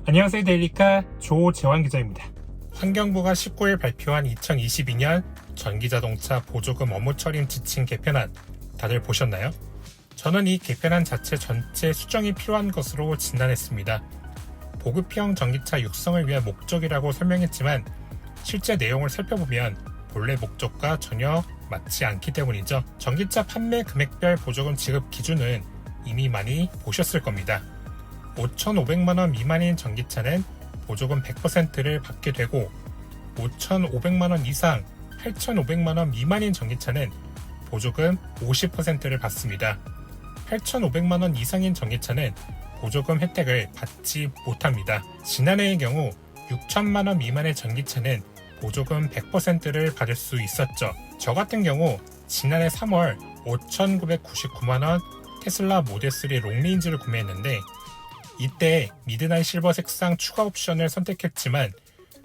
안녕하세요. 데일리카 조재환 기자입니다. 환경부가 19일 발표한 2022년 전기자동차 보조금 업무 처리 지침 개편안 다들 보셨나요? 저는 이 개편안 자체 전체 수정이 필요한 것으로 진단했습니다. 보급형 전기차 육성을 위한 목적이라고 설명했지만 실제 내용을 살펴보면 본래 목적과 전혀 맞지 않기 때문이죠. 전기차 판매 금액별 보조금 지급 기준은 이미 많이 보셨을 겁니다. 5,500만원 미만인 전기차는 보조금 100%를 받게 되고 5,500만원 이상 8,500만원 미만인 전기차는 보조금 50%를 받습니다. 8,500만원 이상인 전기차는 보조금 혜택을 받지 못합니다. 지난해의 경우 6,000만원 미만의 전기차는 보조금 100%를 받을 수 있었죠. 저 같은 경우 지난해 3월 5,999만원 테슬라 모델3 롱레인지를 구매했는데 이때 미드나잇 실버 색상 추가 옵션을 선택했지만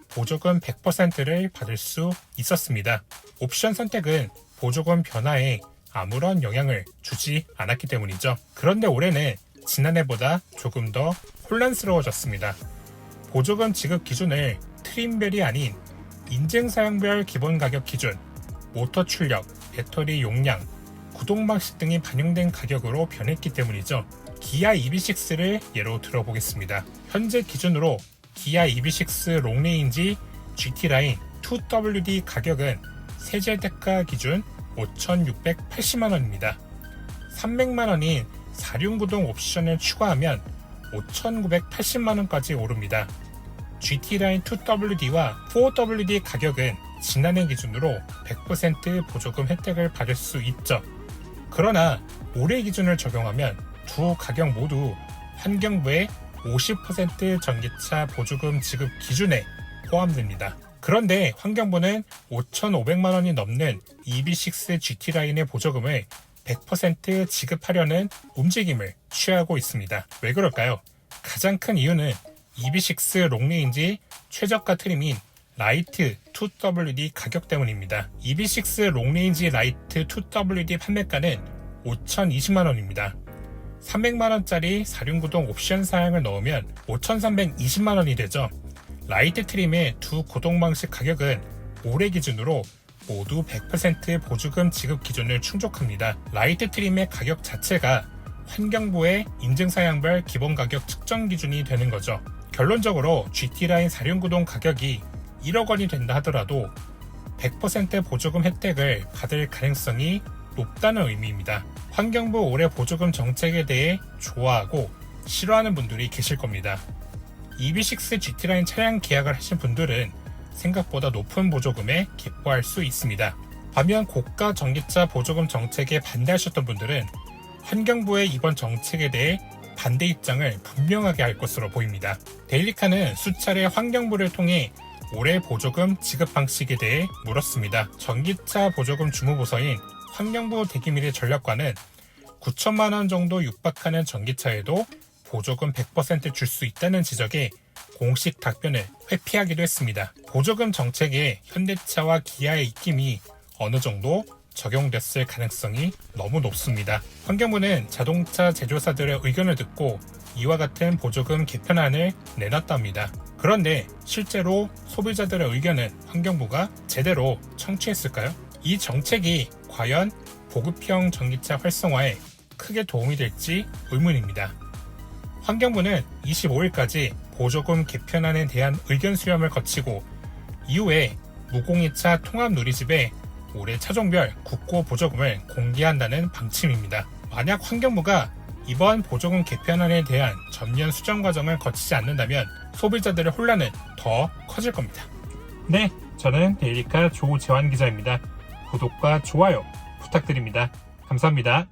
보조금 100%를 받을 수 있었습니다. 옵션 선택은 보조금 변화에 아무런 영향을 주지 않았기 때문이죠. 그런데 올해는 지난해보다 조금 더 혼란스러워졌습니다. 보조금 지급 기준을 트림별이 아닌 인증사양별 기본가격 기준, 모터 출력, 배터리 용량, 구동 방식 등이 반영된 가격으로 변했기 때문이죠. 기아 EV6를 예로 들어보겠습니다. 현재 기준으로 기아 EV6 롱레인지 GT라인 2WD 가격은 세제 대가 기준 5,680만원입니다. 300만원인 4륜구동 옵션을 추가하면 5,980만원까지 오릅니다. GT라인 2WD와 4WD 가격은 지난해 기준으로 100% 보조금 혜택을 받을 수 있죠. 그러나 올해 기준을 적용하면 두 가격 모두 환경부의 50% 전기차 보조금 지급 기준에 포함됩니다. 그런데 환경부는 5,500만원이 넘는 EV6 GT라인의 보조금을 100% 지급하려는 움직임을 취하고 있습니다. 왜 그럴까요? 가장 큰 이유는 EV6 롱레인지 최저가 트림인 라이트 2WD 가격 때문입니다. EV6 롱레인지 라이트 2WD 판매가는 5,020만원입니다. 300만원짜리 4륜구동 옵션 사양을 넣으면 5,320만원이 되죠. 라이트 트림의 두 구동 방식 가격은 올해 기준으로 모두 100% 보조금 지급 기준을 충족합니다. 라이트 트림의 가격 자체가 환경부의 인증사양별 기본가격 측정 기준이 되는 거죠. 결론적으로 GT라인 4륜구동 가격이 1억 원이 된다 하더라도 100% 보조금 혜택을 받을 가능성이 높다는 의미입니다. 환경부 올해 보조금 정책에 대해 좋아하고 싫어하는 분들이 계실 겁니다. EV6 GT라인 차량 계약을 하신 분들은 생각보다 높은 보조금에 기뻐할 수 있습니다. 반면 고가 전기차 보조금 정책에 반대하셨던 분들은 환경부의 이번 정책에 대해 반대 입장을 분명하게 할 것으로 보입니다. 데일리카는 수차례 환경부를 통해 올해 보조금 지급 방식에 대해 물었습니다. 전기차 보조금 주무부서인 환경부 대기밀의 전략관은 9천만원 정도 육박하는 전기차에도 보조금 100% 줄 수 있다는 지적에 공식 답변을 회피하기도 했습니다. 보조금 정책에 현대차와 기아의 입김이 어느 정도 적용됐을 가능성이 너무 높습니다. 환경부는 자동차 제조사들의 의견을 듣고 이와 같은 보조금 개편안을 내놨답니다. 그런데 실제로 소비자들의 의견은 환경부가 제대로 청취했을까요? 이 정책이 과연 보급형 전기차 활성화에 크게 도움이 될지 의문입니다. 환경부는 25일까지 보조금 개편안에 대한 의견 수렴을 거치고 이후에 무공해차 통합 누리집에 올해 차종별 국고 보조금을 공개한다는 방침입니다. 만약 환경부가 이번 보조금 개편안에 대한 전면 수정 과정을 거치지 않는다면 소비자들의 혼란은 더 커질 겁니다. 네, 저는 데일리카 조재환 기자입니다. 구독과 좋아요 부탁드립니다. 감사합니다.